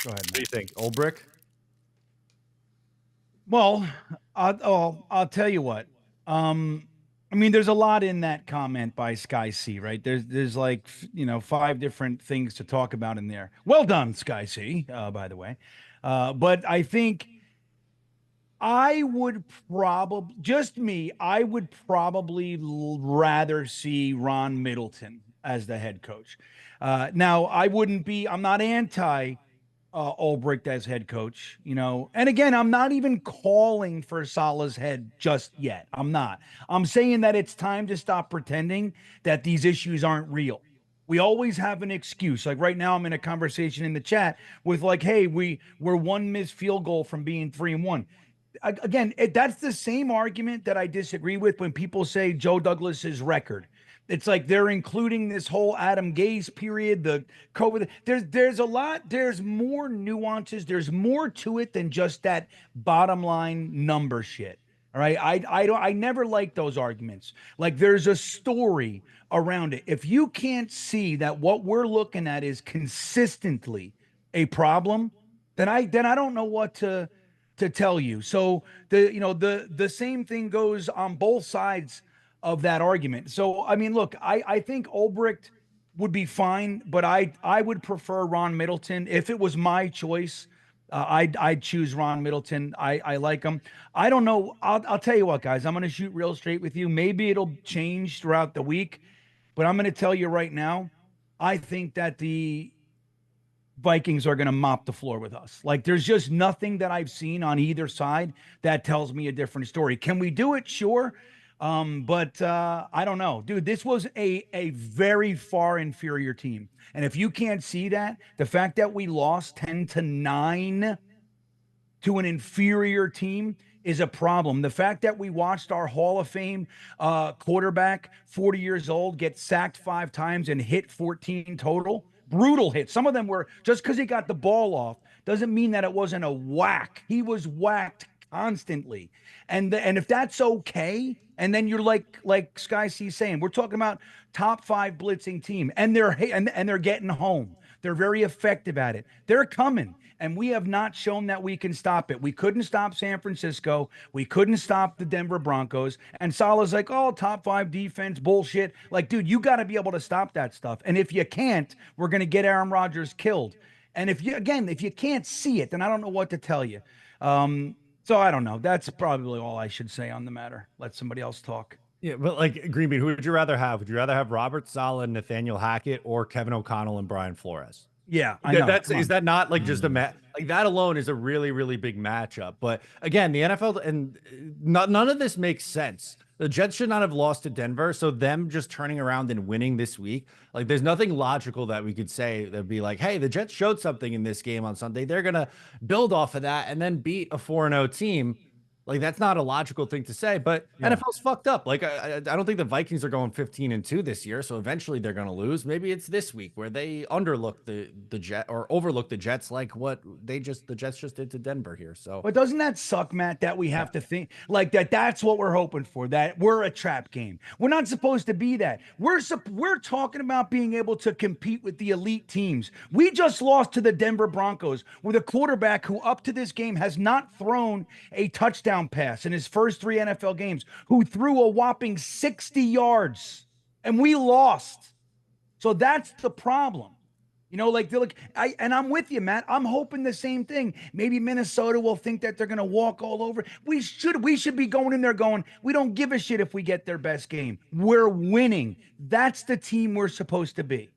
Go ahead, What do man. you think, 𝐿𝐵RIC? Well, I'll tell you what. I mean, there's a lot in that comment by Sky C, right? There's like 5 different things to talk about in there. Well done, Sky C, by the way. But I think I would probably just me. I would probably rather see Ron Middleton as the head coach. Now, I wouldn't be. I'm not anti 𝐿𝐵RIC as head coach, And again, I'm not even calling for Saleh's head just yet. I'm not. I'm saying that it's time to stop pretending that these issues aren't real. We always have an excuse. Like right now, I'm in a conversation in the chat with like, "Hey, we're one missed field goal from being 3-1." Again, that's the same argument that I disagree with when people say Joe Douglas's record. It's like they're including this whole Adam Gase period, the COVID. There's a lot. There's more nuances. There's more to it than just that bottom line number shit. All right. I never like those arguments. Like there's a story around it. If you can't see that what we're looking at is consistently a problem, then I don't know what to tell you. So the same thing goes on both sides of that argument. So I mean, look, I think 𝐿𝐵RIC would be fine, but I would prefer Ron Middleton if it was my choice. I'd choose Ron Middleton. I like him. I don't know. I'll tell you what, guys. I'm going to shoot real straight with you. Maybe it'll change throughout the week, but I'm going to tell you right now. I think that the Vikings are going to mop the floor with us. Like there's just nothing that I've seen on either side that tells me a different story. Can we do it? Sure. But I don't know, dude. This was a very far inferior team, and if you can't see that, the fact that we lost 10-9 to an inferior team is a problem. The fact that we watched our Hall of Fame quarterback, 40 years old, get sacked 5 times and hit 14 total, brutal hits. Some of them were just because he got the ball off doesn't mean that it wasn't a whack. He was whacked constantly, and if that's okay. And then you're like Sky C saying, we're talking about top 5 blitzing team, and they're getting home. They're very effective at it. They're coming, and we have not shown that we can stop it. We couldn't stop San Francisco. We couldn't stop the Denver Broncos. And Saleh's like, oh, top 5 defense bullshit. Like, dude, you got to be able to stop that stuff. And if you can't, we're going to get Aaron Rodgers killed. And if you can't see it, then I don't know what to tell you. So I don't know. That's probably all I should say on the matter. Let somebody else talk. Yeah, but like GreenBean, who would you rather have? Would you rather have Robert Saleh, Nathaniel Hackett, or Kevin O'Connell and Brian Flores? Yeah, I know. Is that not like just a match? Like that alone is a really, really big matchup. But again, the NFL and none of this makes sense. The Jets should not have lost to Denver. So them just turning around and winning this week, like there's nothing logical that we could say that'd be like, hey, the Jets showed something in this game on Sunday. They're going to build off of that and then beat a 4-0 team. Like that's not a logical thing to say, but yeah. NFL's fucked up. Like I don't think the Vikings are going 15-2 this year, so eventually they're going to lose. Maybe it's this week where they underlook the Jet or overlook the Jets, like what the Jets just did to Denver here. So, but doesn't that suck, Matt? That we have to think like that. That's what we're hoping for. That we're a trap game. We're not supposed to be that. We're talking about being able to compete with the elite teams. We just lost to the Denver Broncos with a quarterback who, up to this game, has not thrown a touchdown pass in his first 3 NFL games, who threw a whopping 60 yards, and we lost. So that's the problem. I'm with you, Matt. I'm hoping the same thing. Maybe Minnesota will think that they're going to walk all over. We should be going in there going, we don't give a shit if we get their best game. We're winning. That's the team we're supposed to be.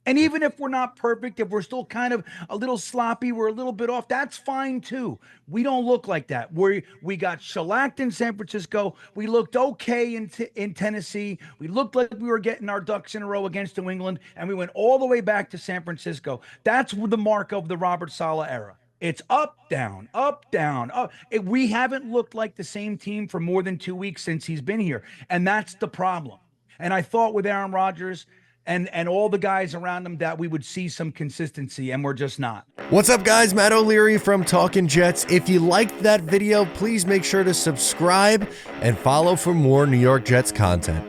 And even if we're not perfect, if we're still kind of a little sloppy, we're a little bit off, that's fine too. We don't look like that. We got shellacked in San Francisco. We looked okay in Tennessee. We looked like we were getting our ducks in a row against New England, and we went all the way back to San Francisco. That's the mark of the Robert Saleh era. It's up, down, up, down, up. We haven't looked like the same team for more than 2 weeks since he's been here, and that's the problem. And I thought with Aaron Rodgers and all the guys around him that we would see some consistency, and we're just not. What's up, guys? Matt O'Leary from Talkin' Jets. If you liked that video, please make sure to subscribe and follow for more New York Jets content.